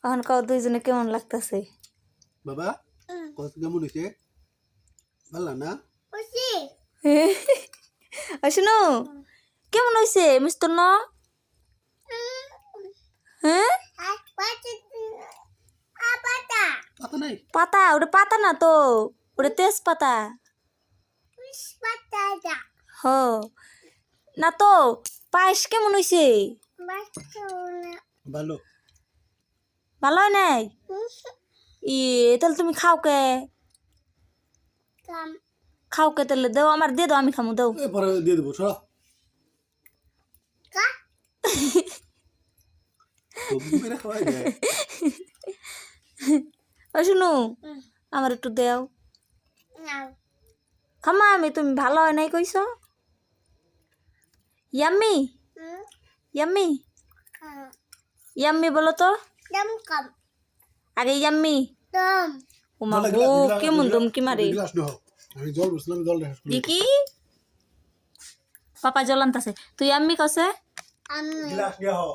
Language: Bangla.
এখন কাউ দুইজনে কেমন লাগতেছে? বাবা কত কেমন হয়েছে? ভালো না? শুনো কেমন হয়েছে মিস্তর ন? হ্যাঁ পাতা নাই। পাতা ওটা পাতা না তো, ওটা তেজপাতা। হ না তো। পায়েস কেমন হয়েছে? ভালো। ভালো হয় নাই? তাহলে তুমি খাও কে? খাও কে তাহলে? দেও আমার, দিয়ে দাও, আমি খামো, দাও। পরে দিয়ে দেবো সরা। খাওয়াই যায়। শুনো আমার একটু দেও। খামা আমি, তুমি ভালো হয় নাই কইছো। ইয়াম্মি ইয়াম্মি ইয়াম্মি বলো তো আগে, ইয়াম্মি। ওমা গো কেমন দমকি মারে। আমি জল বসলাম, জল শেষ করে দেখি পাপা জল আনতাছে, তুই ইয়াম্মি কসে। গ্লাস নিয়ে হও।